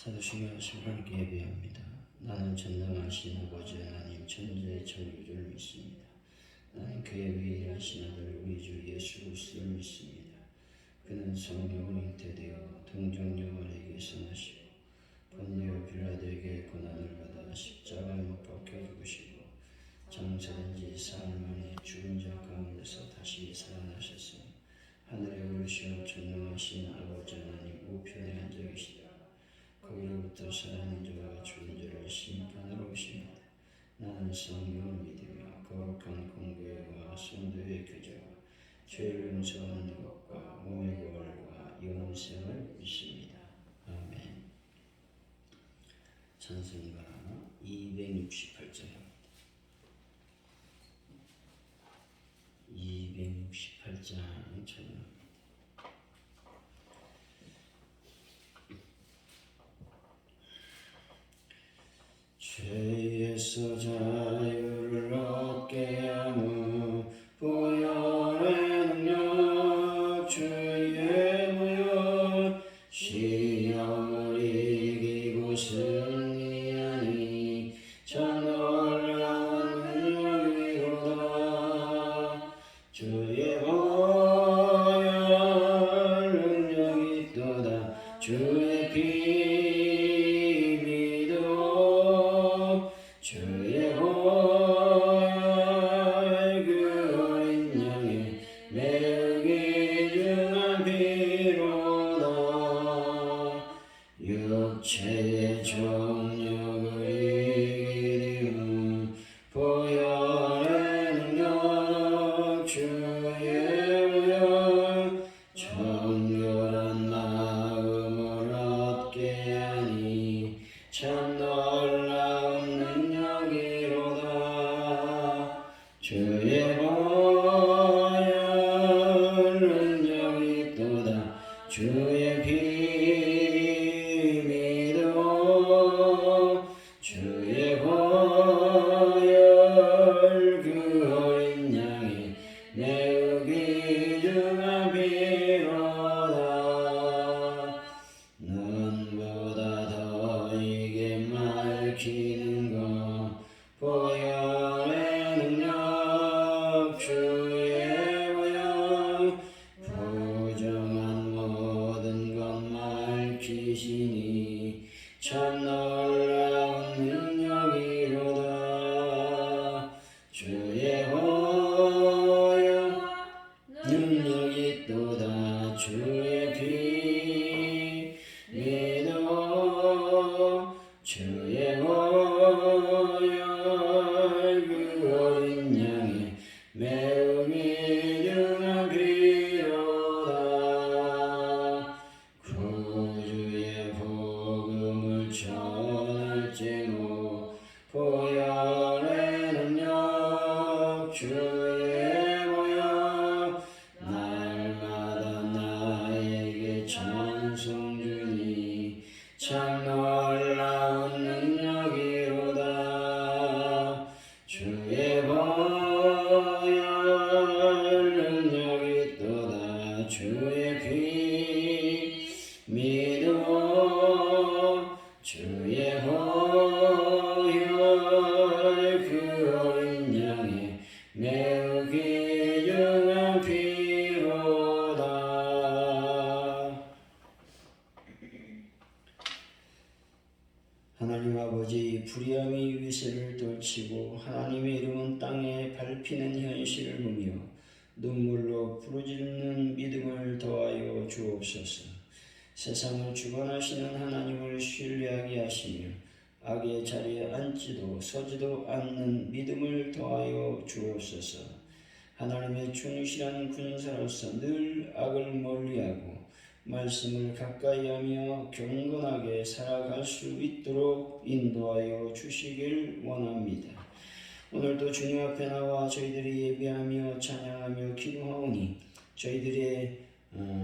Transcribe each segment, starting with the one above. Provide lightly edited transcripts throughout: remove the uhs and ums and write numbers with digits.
사도신경 하나님께 예배합니다. 나는 전능하신 아버지 하나님 천지의 창조주를 믿습니다. 나는 그의 위일하신 아들 우리 주 예수 그리스도를 믿습니다. 그는 성령으로 잉태되어 동정녀마리에게서 나시고 본디오 빌라도에게 고난을 받아 십자가에 못 박혀 죽으시고 장사된 지 사흘 만에 죽은 자 가운데서 다시 살아나셨으니 하늘에 오르시어 전능하신 아버지 하나님 우편에 앉아 계시다. 거기로부터 살아있는 자와 죽은 자를 심판하러 오십니다. 나는 성령을 믿으며 거룩한 공교회와 성도의 교제와 죄를 용서하는 것과 몸의 부활과 영생을 믿습니다. 아멘. 찬송가 268장입니다. 268장 찬양. 죄에서 자유를 얻게 하무 보혈의 능력 주의 무효 시험을 이기고 승리하니 참 놀라운 능력이로다. 주의 보혈 능력이 있도다. 주의 피 주의 보혈 그 어린 양의 매우 귀중한 피로다. 육체의 정욕을 이기리니 보혈의 능력 주의 무효 정결한 마음을 얻게 하니 참 놀라운 능력이로다. 주의 보혈 능력이 있도다. 주의 피 믿어 주의 보혈 그 어린 양의 매우 귀중한 피로다. 눈보다 더 이게 밝히는 것 보혈의 능력 주의 보혈 부정한 모든 것 밝히시니 참 놀라운 능력이로다. 주의 보혈 능력이 있도다. 주의 피 믿어 주의 보혈 그 어린 양의 매우 귀중한 피로다. 구주의 복음을 전할지로 보혈의 능력 주의 보혈 날마다 나에게 찬송 주니 참 놀라운 능력이로다. 주의 보혈 능력이 있도다. 주의 피 믿어 주의 보혈 그 어린 양의 매우 귀중한 피로다. 하나님 아버지, 불의함이 위세를 떨치고 하나님의 이름은 땅에 밟히는 현실을 보며 눈물로 부르짖는 믿음을 더하여 주옵소서. 세상을 주관하시는 하나님을 신뢰하게 하시며 악의 자리에 앉지도 서지도 않는 믿음을 더하여 주옵소서. 하나님의 충실한 군사로서 늘 악을 멀리하고 말씀을 가까이하며 경건하게 살아갈 수 있도록 인도하여 주시길 원합니다. 오늘도 주님 앞에 나와 저희들이 예배하며 찬양하며 기도하오니 저희들의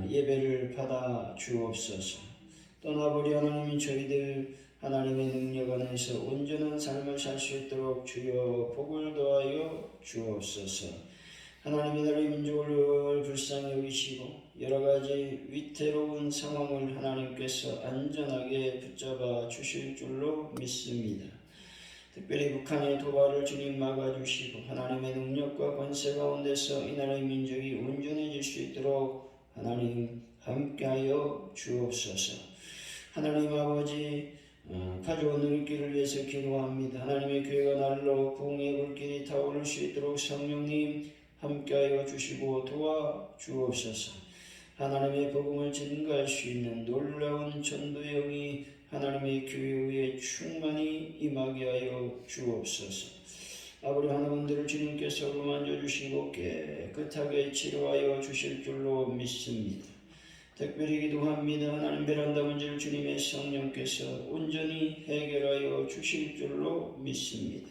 예배를 받아 주옵소서. 떠나버려 하나님 저희들 하나님의 능력 안에서 온전한 삶을 살 수 있도록 주여 복을 더하여 주옵소서. 하나님이 나라의 민족을 불쌍히 여기시고 여러 가지 위태로운 상황을 하나님께서 안전하게 붙잡아 주실 줄로 믿습니다. 특별히 북한의 도발을 주님 막아주시고 하나님의 능력과 권세 가운데서 이 나라의 민족이 온전해질 수 있도록 하나님 함께하여 주옵소서. 하나님 아버지, 가져온 우리길을 위해서 기도합니다. 하나님의 교회가 날로 부흥의 불길이 타오를 수 있도록 성령님 함께하여 주시고 도와주옵소서. 하나님의 복음을 증거할 수 있는 놀라운 전도의 영이 하나님의 교회 위에 충만히 임하게 하여 주옵소서. 아버지 하나님들을 주님께서 만져주시고 깨끗하게 치료하여 주실 줄로 믿습니다. 특별히 기도합니다. 하나님 베란다 문제를 주님의 성령께서 온전히 해결하여 주실 줄로 믿습니다.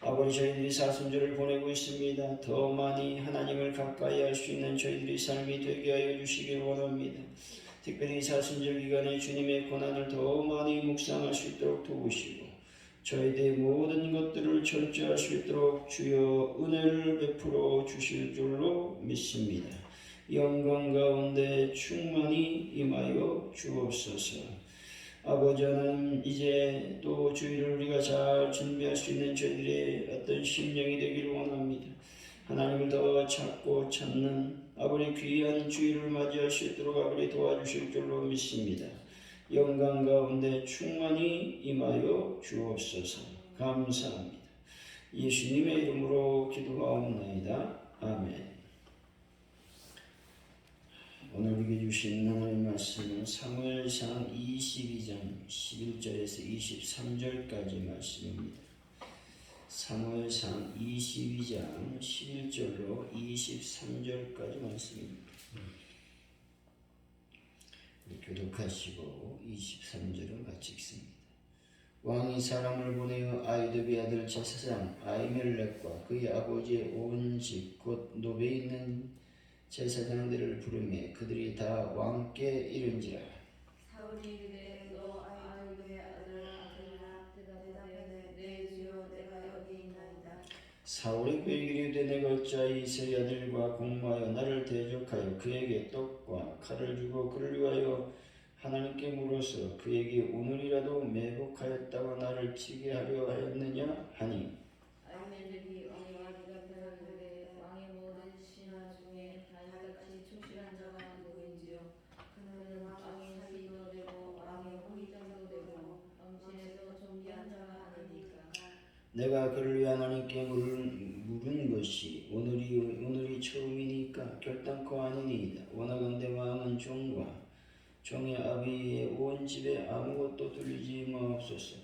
아버지 저희들이 사순절을 보내고 있습니다. 더 많이 하나님을 가까이 할 수 있는 저희들이 삶이 되게 하여 주시길 원합니다. 특별히 사순절 기간에 주님의 고난을 더 많이 묵상할 수 있도록 도우시고 저희들의 모든 것들을 철저할 수 있도록 주여 은혜를 베풀어 주실 줄로 믿습니다. 영광 가운데 충만히 임하여 주옵소서. 아버지 하나님, 이제 또 주일을 우리가 잘 준비할 수 있는 저희들의 어떤 심령이 되기를 원합니다. 하나님을 더 찾고 찾는 아버지 귀한 주일을 맞이할 수 있도록 아버지 도와주실 줄로 믿습니다. 영광 가운데 충만히 임하여 주옵소서. 감사합니다. 예수님의 이름으로 기도하옵나이다. 아멘. 오늘 우리에게 주신 하나님의 말씀은 사무엘상 22장 11절에서 23절까지 말씀입니다. 사무엘상 22장 11절로 23절까지 말씀입니다. 교독하시고 23절은 같이 읽습니다. 왕이 사람을 보내어 아이도비 아들 제사장 아히멜렉과 그의 아버지의 온 집 곧 노베에 있는 제사장들을 부르매 그들이 다 왕께 이른지라. 사울이 이르되 너 아히도베의 아들이라 대답하되 내 주여 내가 여기 있나이다. 사울이 그에게 이르되 내가 어찌하여 이새의 아들과 공모하여 나를 대적하여 그에게 떡과 칼을 주고 그를 위하여 하나님께 물어서 그에게 오늘이라도 매복하였다고 나를 치게 하려 하였느냐 하니 아히멜렉이 왕과 대답하여 이르되 왕의 모든 신하 중에 다윗같이 충실한 자가 누구인지요. 그는 왕의 사위도 되고 왕의 후의장도 되고 왕실에서 존귀한 자가 아니니까. 내가 그를 위해 하나님께 물은 것이 오늘이 처음이니까 결단코 아니니이다. 원하건대 왕은 종의 아비의 온 집에 아무것도 들리지 마옵소서.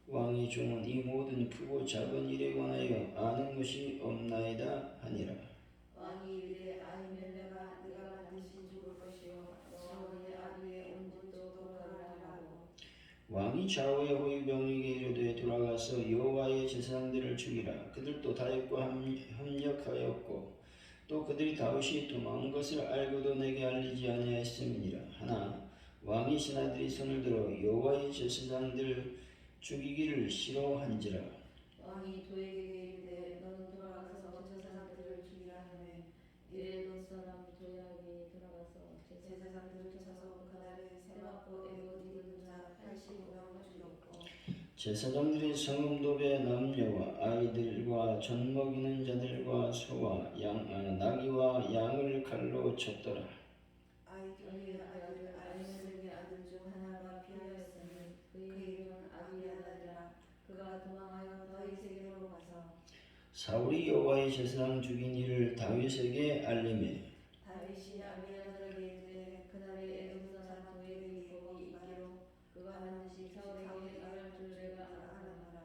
왕의 종은 이 모든 크고 작은 일에 관하여 아는 것이 없나이다 하니라. 왕이 이르되 아히멜렉아 네가 반드시 죽을 것이요 너와 네 아비의 온 집도 돌아가리라고. 왕이 좌우의 호위병에게 이르되 돌아가서 여호와의 제사장들을 죽이라. 그들도 다윗과 협력하였고 또 그들이 다윗이 도망한 것을 알고도 내게 알리지 아니하였음이니라. 하나 왕의 신하들이 손을 들어 여호와의 제사장들을 죽이기를 싫어한지라. 왕이 도에게 이르되 너는 돌아가서 제사장들을 죽이라 하매 이에 롯 사람 도약이 돌아가서 제사장들을 쳐서 그날에 세마포 에봇 입은 자 85명을 죽였고 제사장들이 성읍 노베 남녀와 아이들과 젖 먹이는 자들과 소와 나귀와 양을 칼로 쳤더라. 아히도베의 아들 아히멜렉의 아들 중 하나가 피하였으니 그의 이름은 아비아달이라. 그가 도망하여 다윗에게로 가서 사울이 여호와의 제사장 죽인 일을 다윗에게 알리매 다윗이 아비아달에게 이르되 그날에 에돔 사람 도에게 복이 있기로 그가 반드시 사울에게 말할 줄 내가 알아하노라.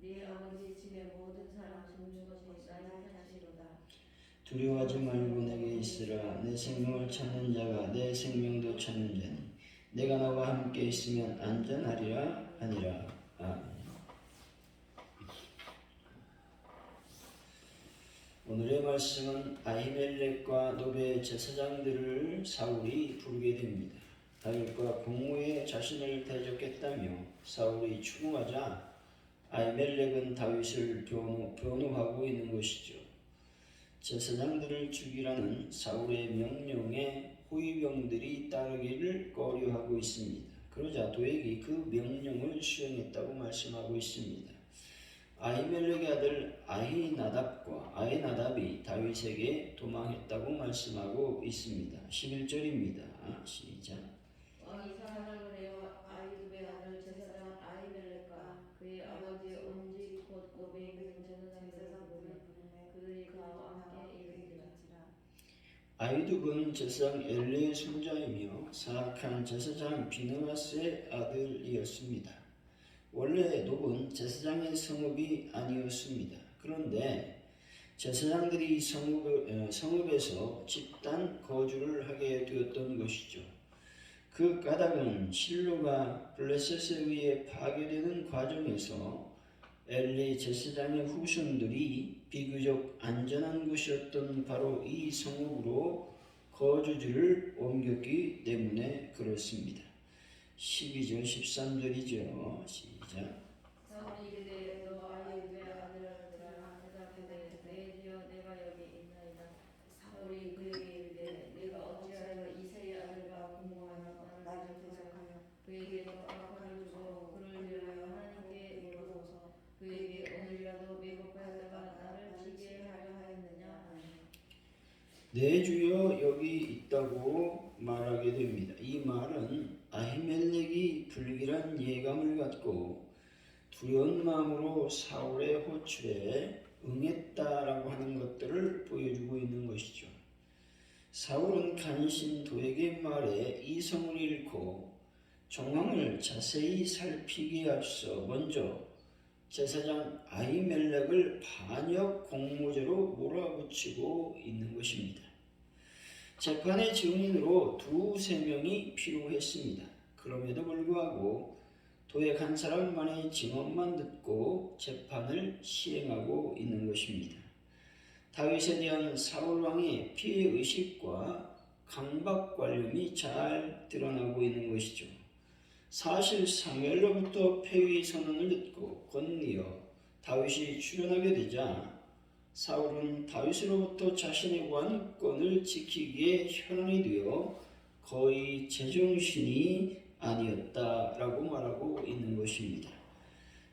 네 아버지 집의 모든 사람 죽는 것이 나의 탓이로다. 두려워하지 말고 내게 있으라. 내 생명을 찾는 자가 내 생명도 찾는 자니 내가 나와 함께 있으면 안전하리라 하니라. 아멘. 오늘의 말씀은 아히멜렉과 노베 제사장들을 사울이 부르게 됩니다. 다윗과 공무에 자신을 대적했다며 사울이 추궁하자 아히멜렉은 다윗을 변호하고 있는 것이죠. 제사장들을 죽이라는 사울의 명령에 호위병들이 따르기를 꺼려하고 있습니다. 그러자 도액이 그 명령을 수행했다고 말씀하고 있습니다. 아히멜렉의 아들 아히나답이 다윗에게 도망했다고 말씀하고 있습니다. 11절입니다. 시작. 왕이 사람을 보내어 아히두베 아들 제사장 아히멜렉과 그의 아버지 온지 곧 고베 제사장들을 보내 그들이 그와 함께 이르기를 아히두는 제사장 엘리의 손자이며 사악한 제사장 비느하스의 아들이었습니다. 원래 놉은 제사장의 성읍이 아니었습니다. 그런데 제사장들이 성읍에서 집단 거주를 하게 되었던 것이죠. 그 까닭은 실로가 블레셋에 의해 파괴되는 과정에서 엘리 제사장의 후손들이 비교적 안전한 곳이었던 바로 이 성읍으로 거주지를 옮겼기 때문에 그렇습니다. 12절 13절이죠. 시작. 사울이 이르되 너 아히두베 아들아 대답하되 내 주여 내가 여기 있나이다. 사울이 그에게 이르되 네가 어찌하여 이새의 아들과 공모하여 나를 대적하여 그에게 떡가루를 주고 그를 위하여 하나님께 물어보소. 그에게 오늘이라도 매복하였다가 나를 지게 하려 하였느냐. 내 주여 여기 있다고 말하게 됩니다. 이 말은 아히멜렉이 불길한 예감을 갖고 두려운 마음으로 사울의 호출에 응했다라고 하는 것들을 보여주고 있는 것이죠. 사울은 간신 도액의 말에 이성을 잃고 정황을 자세히 살피기에 앞서 먼저 제사장 아히멜렉을 반역 공모죄로 몰아붙이고 있는 것입니다. 재판의 증인으로 두세 명이 필요했습니다. 그럼에도 불구하고 도액 한 사람만의 증언만 듣고 재판을 시행하고 있는 것입니다. 다윗에 대한 사울 왕의 피해 의식과 강박 관념이 잘 드러나고 있는 것이죠. 사실 사무엘로부터 폐위 선언을 듣고 건리어 다윗이 출현하게 되자 사울은 다윗으로부터 자신의 왕권을 지키기에 혈안이 되어 거의 제정신이 아니었다라고 말하고 있는 것입니다.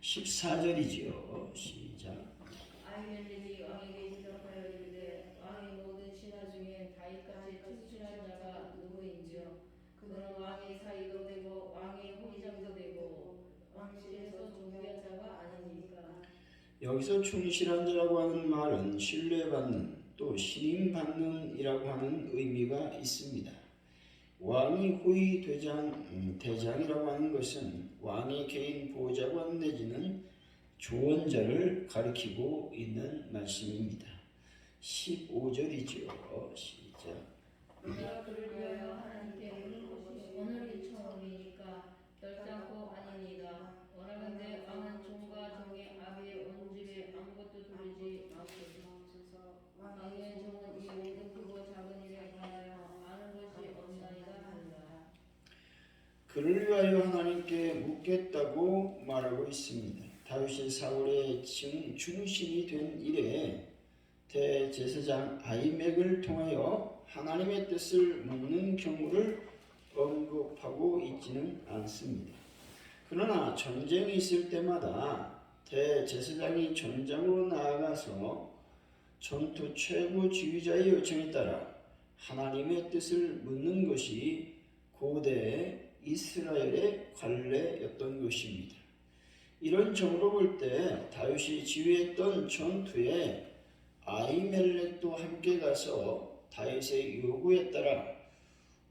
14절이지요. 시작. 아히멜렉이 왕에게 대답하여 이르되 왕의 모든 신하 중에 다윗같이 충실한 자가 누구인지요. 그는 왕의 사이도 되고 왕의 호위장도 되고 왕실에서 존귀한 자가 아닙니까. 여기서 충실한 자라고 하는 말은 신뢰받는 또 신임받는이라고 하는 의미가 있습니다. 왕이 호위 대장이라고 하는 것은 왕의 개인 보좌관 내지는 조언자를 가리키고 있는 말씀입니다. 15절이죠. 시작. 내가 그를 위하여 하나님께 물은 것이 오늘이 처음이니까 결단코 아니니이다. 원하건대 왕은 종과 종의 아비의 온 집에 아무것도 두르지 마옵소서. 왕의 종은 이 모든 크고 작은 일에 관하여 아는 것이 없나이다 하니라. 그를 위하여 하나님께 묻겠다고 말하고 있습니다. 다윗이 사울의 중신이 된 이래 대제사장 아히멜렉을 통하여 하나님의 뜻을 묻는 경우를 언급하고 있지는 않습니다. 그러나 전쟁이 있을 때마다 대제사장이 전장으로 나아가서 전투 최고 지휘자의 요청에 따라 하나님의 뜻을 묻는 것이 고대 이스라엘의 관례였던 것입니다. 이런 점으로 볼 때 다윗이 지휘했던 전투에 아히멜렉도 함께 가서 다윗의 요구에 따라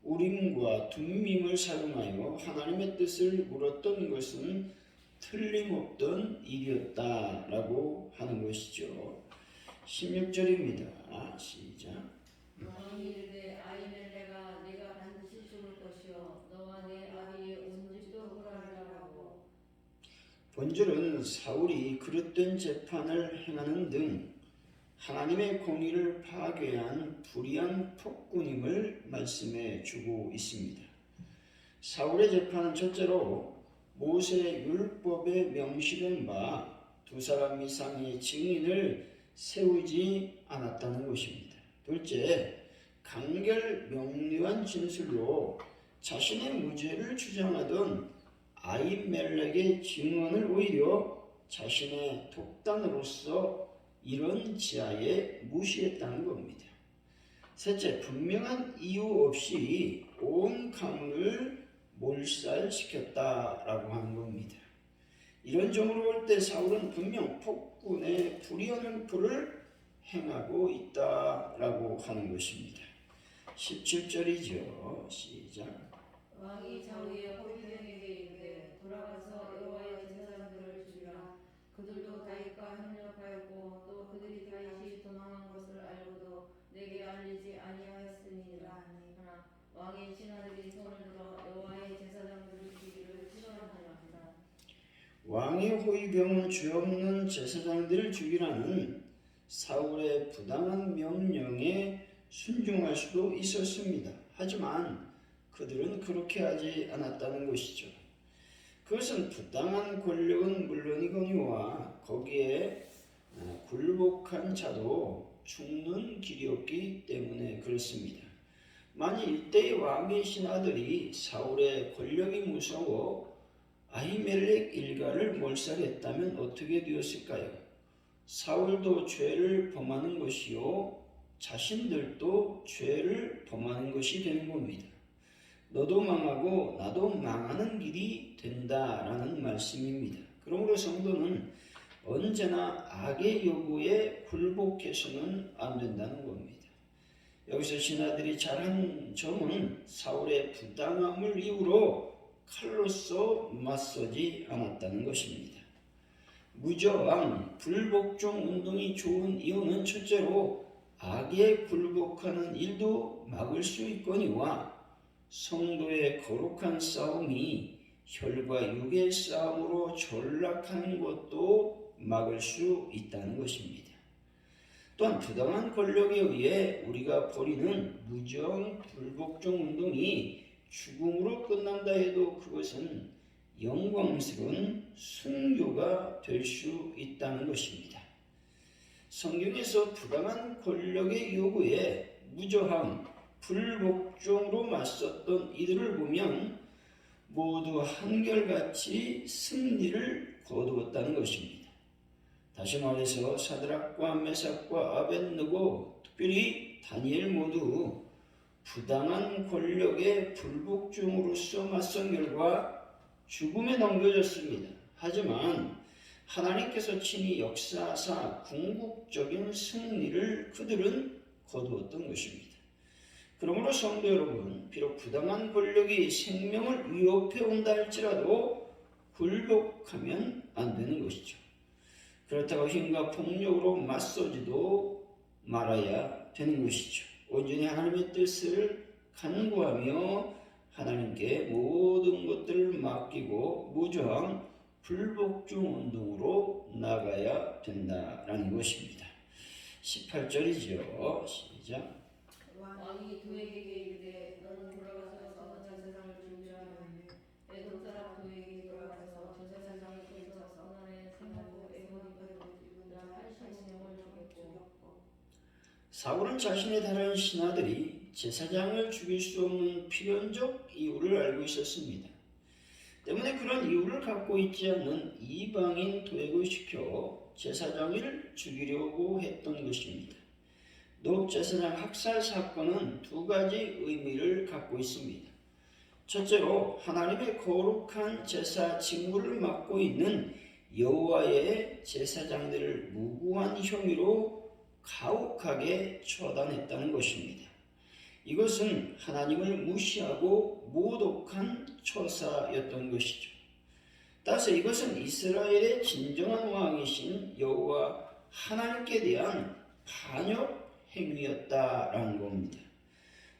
우림과 둠밈을 사용하여 하나님의 뜻을 물었던 것은 틀림없던 일이었다라고 하는 것이죠. 16절입니다. 시작. 왕이 이르되 아히멜렉아 네가 반드시 죽을 것이요 너와 내 아비의 온 집도 홀하리라 하고. 본절은 사울이 그릇된 재판을 행하는 등 하나님의 공의를 파괴한 불의한 폭군임을 말씀해 주고 있습니다. 사울의 재판은 첫째로 모세 율법에 명시된 바 두 사람 이상의 증인을 세우지 않았다는 것입니다. 둘째, 간결 명료한 진술로 자신의 무죄를 주장하던 아히멜렉의 증언을 오히려 자신의 독단으로서 이런 지하에 무시했다는 겁니다. 셋째, 분명한 이유 없이 온 가문을 몰살시켰다라고 하는 겁니다. 이런 점으로 볼 때 사울은 분명 폭군의 불의한 불을 행하고 있다라고 하는 것입니다. 17절이죠. 시작. 왕이 좌우에 호위병에게 이르되 돌아가서 여호와의 제사장들을 죽이라. 그들도 다윗과 협력하였고 또 그들이 다윗이 도망한 것을 알고도 내게 알리지 아니하였으니라. 하나 왕의 신하들이 손을 들어 여호와의 제사장들을 죽이기를 치러하니라. 왕의 호위병은 죄 없는 제사장들을 죽이라는 사울의 부당한 명령에 순종할 수도 있었습니다. 하지만 그들은 그렇게 하지 않았다는 것이죠. 그것은 부당한 권력은 물론이거니와 거기에 굴복한 자도 죽는 길이 없기 때문에 그렇습니다. 만일 이때의 왕의 신하들이 사울의 권력이 무서워 아히멜렉 일가를 몰살했다면 어떻게 되었을까요? 사울도 죄를 범하는 것이요 자신들도 죄를 범하는 것이 되는 겁니다. 너도 망하고 나도 망하는 길이 된다라는 말씀입니다. 그러므로 성도는 언제나 악의 요구에 굴복해서는 안 된다는 겁니다. 여기서 신하들이 잘한 점은 사울의 부당함을 이유로 칼로서 맞서지 않았다는 것입니다. 무저항, 불복종 운동이 좋은 이유는 첫째로 악에 굴복하는 일도 막을 수 있거니와 성도의 거룩한 싸움이 혈과 육의 싸움으로 전락하는 것도 막을 수 있다는 것입니다. 또한 부당한 권력에 의해 우리가 벌이는 무저항, 불복종 운동이 죽음으로 끝난다 해도 그것은 영광스러운 순교가 될 수 있다는 것입니다. 성경에서 부당한 권력의 요구에 무저항, 불복종으로 맞섰던 이들을 보면 모두 한결같이 승리를 거두었다는 것입니다. 다시 말해서 사드락과 메삭과 아벳느고, 특별히 다니엘 모두 부당한 권력의 불복종으로서 맞선 결과 죽음에 넘겨졌습니다. 하지만 하나님께서 친히 역사하사 궁극적인 승리를 그들은 거두었던 것입니다. 그러므로 성도 여러분, 비록 부당한 권력이 생명을 위협해 온다 할지라도 굴복하면 안 되는 것이죠. 그렇다고 힘과 폭력으로 맞서지도 말아야 되는 것이죠. 온전히 하나님의 뜻을 간구하며 하나님께 모든 것들을 맡기고 무저항 불복종 운동으로 나가야 된다라는 것입니다. 18절이죠. 시작. 왕이 도에게 이르되 너는 돌아가서 제사장을 죽이라 하니 에돔 사람 도에게 돌아가서 제사장을 거기서 선원에 생하고 에봇 입은 자 80명을 죽였고. 사울은 자신의 다른 신하들이 제사장을 죽일 수 없는 필연적 이유를 알고 있었습니다. 때문에 그런 이유를 갖고 있지 않는 이방인 도액을 시켜 제사장을 죽이려고 했던 것입니다. 노제사장 학살 사건은 두 가지 의미를 갖고 있습니다. 첫째로 하나님의 거룩한 제사 직무를 맡고 있는 여호와의 제사장들을 무고한 혐의로 가혹하게 처단했다는 것입니다. 이것은 하나님을 무시하고 모독한 처사였던 것이죠. 따라서 이것은 이스라엘의 진정한 왕이신 여호와 하나님께 대한 반역 행위였다라는 겁니다.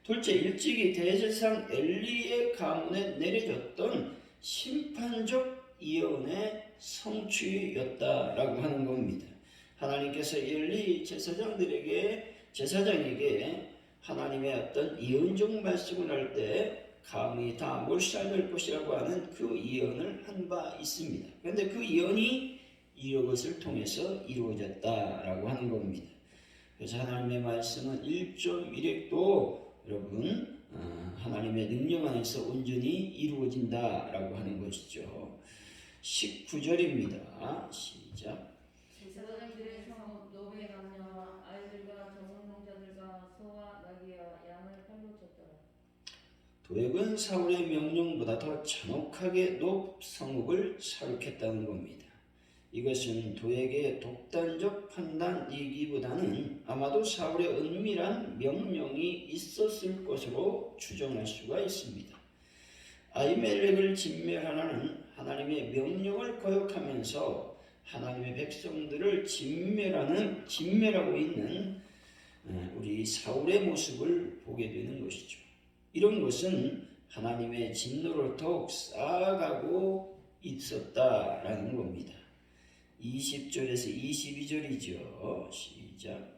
둘째, 일찍이 대제사장 엘리의 가문에 내려졌던 심판적 예언의 성취였다라고 하는 겁니다. 하나님께서 엘리 제사장에게 하나님의 어떤 예언적 말씀을 할 때 감히 다 몰살될 것이라고 하는 그 예언을 한 바 있습니다. 그런데 그 예언이 이것을 통해서 이루어졌다라고 하는 겁니다. 그래서 하나님의 말씀은 1.1핵도 여러분 하나님의 능력 안에서 온전히 이루어진다라고 하는 것이죠. 19절입니다. 시작. 제사장들의 성읍 노베 남녀와 아이들과 저성농자들과 소와 나귀와 양을 칼로 쳤더라. 도액은 사울의 명령보다 더 잔혹하게 성읍을 사륙했다는 겁니다. 이것은 도액의 독단적 판단이기보다는 아마도 사울의 은밀한 명령이 있었을 것으로 추정할 수가 있습니다. 아히멜렉을 진멸하라는 하나님의 명령을 거역하면서 하나님의 백성들을 진멸하고 있는 우리 사울의 모습을 보게 되는 것이죠. 이런 것은 하나님의 진노를 더욱 쌓아가고 있었다라는 겁니다. 20절에서 22절이죠. 시작.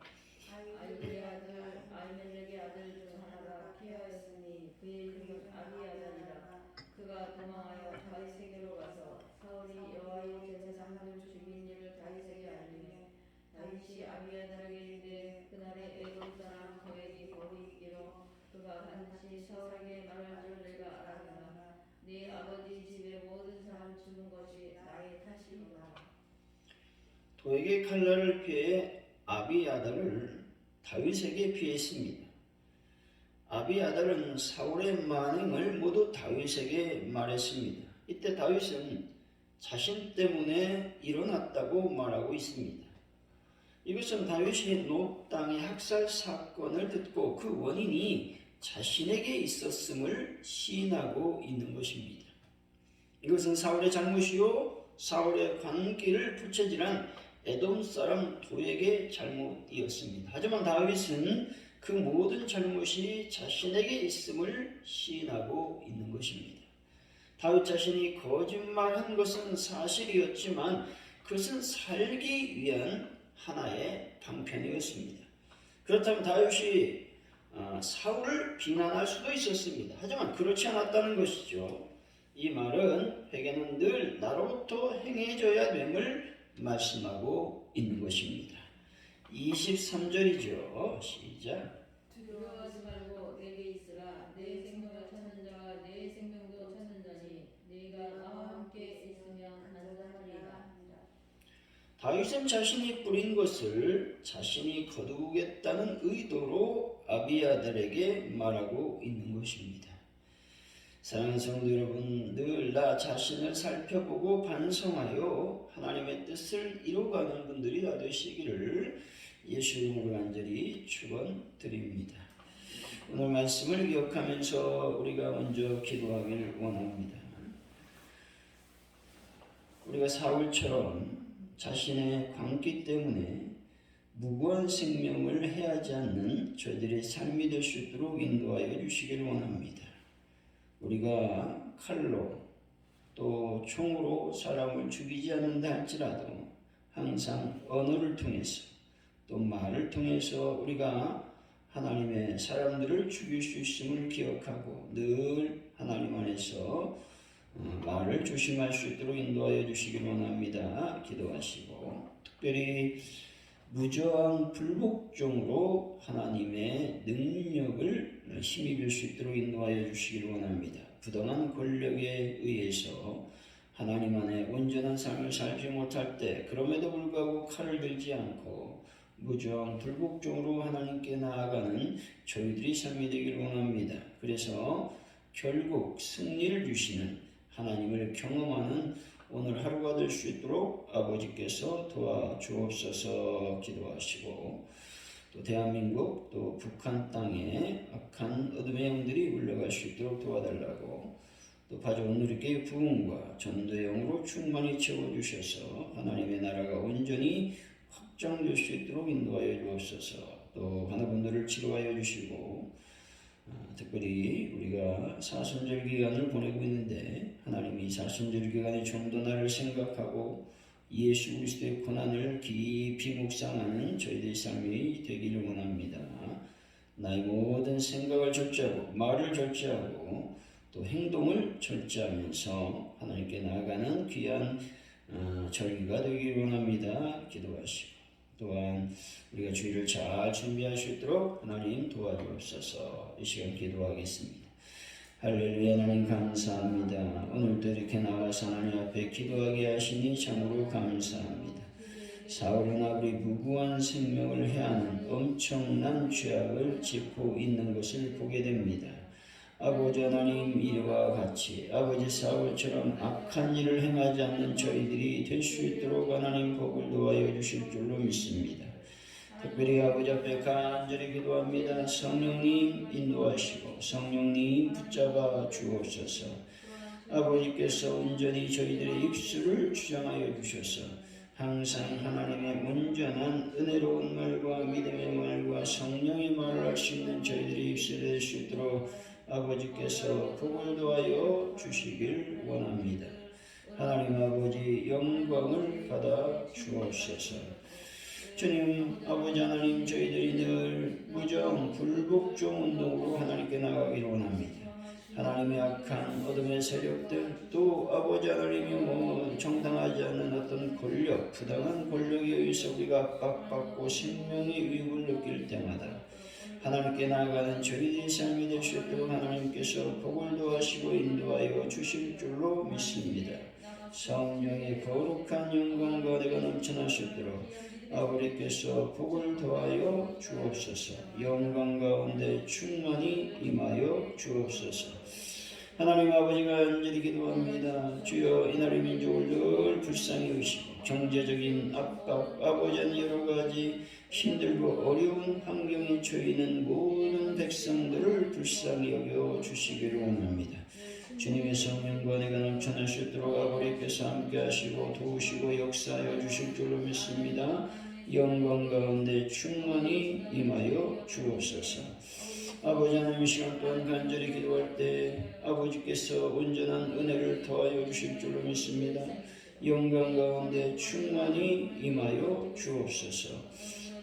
아이들의 아들 아히멜렉의 아들 중 하나가 피하였으니 그의 이름은 아비아달이라. 그가 도망하여 다윗에게로 가서 사울이 여호와의 제사장들 죽인 일을 다윗에게 알리니 다윗이 아비아달에게 이르되 그날에 에돔 사람 도액이 거기 있기로 그가 반드시 사울에게 말할 줄 내가 알았으나 네 아버지 집의 모든 사람 죽은 것이 나의 탓이니라. 도액의 칼날을 피해 아비아달을 다윗에게 피했습니다. 아비아달은 사울의 만행을 모두 다윗에게 말했습니다. 이때 다윗은 자신 때문에 일어났다고 말하고 있습니다. 이것은 다윗이 노 땅의 학살 사건을 듣고 그 원인이 자신에게 있었음을 시인하고 있는 것입니다. 이것은 사울의 잘못이요 사울의 관계를 부채질한 에돔 사람 도액의 잘못이었습니다. 하지만 다윗은 그 모든 잘못이 자신에게 있음을 시인하고 있는 것입니다. 다윗 자신이 거짓말한 것은 사실이었지만 그것은 살기 위한 하나의 방편이었습니다. 그렇다면 다윗이 사울을 비난할 수도 있었습니다. 하지만 그렇지 않았다는 것이죠. 이 말은 회개는 늘 나로부터 행해져야 됨을 말씀하고 있는 것입니다. 23절이죠. 시작. 두려워하지 말고 내게 있으라. 내 생명을 찾는 자가 내 생명도 찾는 자니 네가 나와 함께 있으면 안전하리라. 다윗은 자신이 뿌린 것을 자신이 거두겠다는 의도로 아비아달에게 말하고 있는 것입니다. 사랑하는 성도 여러분, 늘 나 자신을 살펴보고 반성하여 하나님의 뜻을 이루어가는 분들이 다 되시기를 예수 이름으로 간절히 축원드립니다. 오늘 말씀을 기억하면서 우리가 먼저 기도하기를 원합니다. 우리가 사울처럼 자신의 광기 때문에 무고한 생명을 해하지 않는 저희들의 삶이 될 수 있도록 인도하여 주시기를 원합니다. 우리가 칼로 또 총으로 사람을 죽이지 않는다 할지라도 항상 언어를 통해서 또 말을 통해서 우리가 하나님의 사람들을 죽일 수 있음을 기억하고 늘 하나님 안에서 말을 조심할 수 있도록 인도하여 주시기를 원합니다. 기도하시고 특별히 무저항 불복종으로 하나님의 능력을 힘입을 수 있도록 인도하여 주시기를 원합니다. 부당한 권력에 의해서 하나님 안에 온전한 삶을 살지 못할 때 그럼에도 불구하고 칼을 들지 않고 무저항 불복종으로 하나님께 나아가는 저희들이 삶이 되기를 원합니다. 그래서 결국 승리를 주시는 하나님을 경험하는 오늘 하루가 될 수 있도록 아버지께서 도와주옵소서. 기도하시고 또 대한민국 또 북한 땅에 악한 어둠의 영들이 물러갈 수 있도록 도와달라고 또 가져온 우리께 부흥과 전도의 영으로 충만히 채워주셔서 하나님의 나라가 온전히 확장될 수 있도록 인도하여 주옵소서. 또 하나분들을 치료하여 주시고 특별히 우리가 사순절 기간을 보내고 있는데 하나님이 사순절 기간에 좀 더 나를 생각하고 예수 그리스도의 고난을 깊이 묵상하는 저희들의 삶이 되기를 원합니다. 나의 모든 생각을 절제하고 말을 절제하고 또 행동을 절제하면서 하나님께 나아가는 귀한 절기가 되기를 원합니다. 기도하시고 또한 우리가 주일을 잘 준비할 수 있도록 하나님 도와주옵소서. 이 시간 기도하겠습니다. 할렐루야. 하나님 감사합니다. 오늘도 이렇게 나와서 하나님 앞에 기도하게 하시니 참으로 감사합니다. 사울은 아버지 무고한 생명을 해하는 엄청난 죄악을 짓고 있는 것을 보게 됩니다. 아버지 하나님, 이와 같이 아버지 사울처럼 악한 일을 행하지 않는 저희들이 될 수 있도록 하나님 복을 도와여 주실 줄로 믿습니다. 특별히 아버지 앞에 간절히 기도합니다. 성령님 인도하시고 성령님 붙잡아 주옵소서. 아버지께서 온전히 저희들의 입술을 주장하여 주셔서 항상 하나님의 온전한 은혜로운 말과 믿음의 말과 성령의 말을 할 수 있는 저희들의 입술이 될 수 있도록 아버지께서 복을 도와여 주시길 원합니다. 하나님 아버지 영광을 받아 주옵소서. 주님 아버지 하나님, 저희들이 늘 무정 불복종 운동으로 하나님께 나가기를 원합니다. 하나님의 악한 어둠의 세력들, 또 아버지 하나님이 정당하지 않는 어떤 권력, 부당한 권력에 의해서 우리가 압박받고 생명의 위협을 느낄 때마다 하나님께 나아가는 저희들의 삶이 될 수 있도록 하나님께서 복을 도와시고 인도하여 주실 줄로 믿습니다. 성령의 거룩한 영광과 내가 넘쳐날 수 있도록 아버지께서 복을 더하여 주옵소서. 영광 가운데 충만히 임하여 주옵소서. 하나님 아버지가 간절히 기도합니다. 주여, 이 나라의 민족을 늘 불쌍히 여기시고 경제적인 압박, 아버지는 여러 가지 힘들고 어려운 환경에 처해 있는 모든 백성들을 불쌍히 여겨 주시기를 원합니다. 주님의 성령과 내가 넘쳐날 수 있도록 아버지께서 함께 하시고 도우시고 역사하여 주실 줄로 믿습니다. 영광 가운데 충만히 임하여 주옵소서. 아버지 하나님, 이 시간 동안 간절히 기도할 때 아버지께서 온전한 은혜를 더하여 주실 줄로 믿습니다. 영광 가운데 충만히 임하여 주옵소서.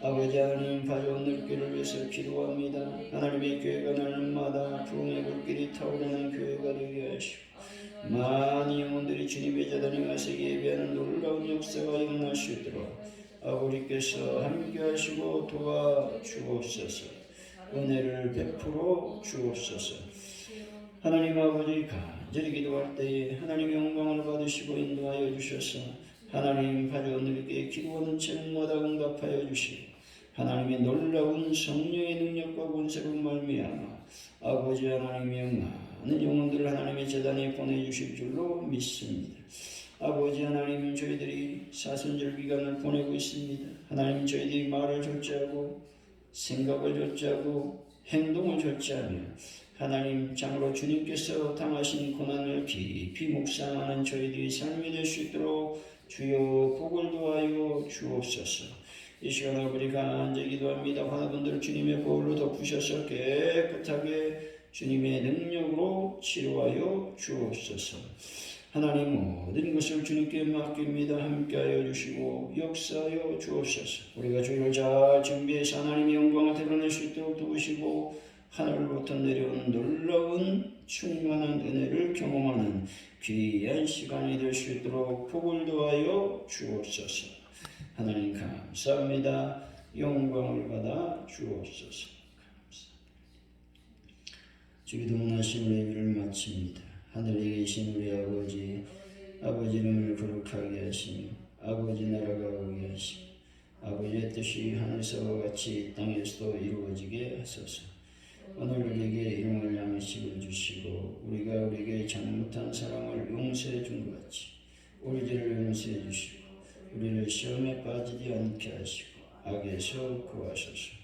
아버지 하나님, 가져온 늙기를 위해서 기도합니다. 하나님의 교회가 날마다 부흥의 불길이 타오르는 교회가 되게 하시고 많은 영혼들이 주님의 자단에 가서 예배하는 놀라운 역사가 일어날 수 있도록 아버지께서 함께 하시고 도와주옵소서. 은혜를 베풀어 주옵소서. 하나님 아버지, 간절히 기도할 때에 하나님의 영광을 받으시고 인도하여 주셔서 하나님 가져온 늙기에 기도하는 제목마다 응답하여 주시고 하나님의 놀라운 성령의 능력과 권세로 말미암아 아버지 하나님의 많은 영혼들을 하나님의 제단에 보내주실 줄로 믿습니다. 아버지 하나님, 저희들이 사순절 기간을 보내고 있습니다. 하나님, 저희들이 말을 절제하고 생각을 절제하고 행동을 절제하며 하나님 장으로 주님께서 당하신 고난을 깊이 묵상하는 저희들이 삶이 될 수 있도록 주여 복을 도하여 주옵소서. 이 시간 아버지 간절히 기도합니다. 환우분들 주님의 보혈로 덮으셔서 깨끗하게 주님의 능력으로 치료하여 주옵소서. 하나님, 모든 것을 주님께 맡깁니다. 함께하여 주시고 역사하여 주옵소서. 우리가 주일을 잘 준비해서 하나님의 영광을 드러낼 수 있도록 도우시고 하늘로부터 내려오는 놀라운 충만한 은혜를 경험하는 귀한 시간이 될 수 있도록 복을 도하여 주옵소서. 하나님 감사합니다. 영광을 받아 주옵소서. 주기도문하신 예배를 마칩니다. 하늘에 계신 우리 아버지, 아버지 이름을 거룩하게 하시며 아버지 나라가 오게 하시고 아버지의 뜻이 하늘에서와 같이 땅에서도 이루어지게 하소서. 오늘 우리에게 일용할 양식을 주시고 우리가 우리에게 잘못한 사랑을 용서해 준 것 같이 우리 죄를 용서해 주시고 우리를 시험에 빠지지 않게 하시고 악에서 구하소서.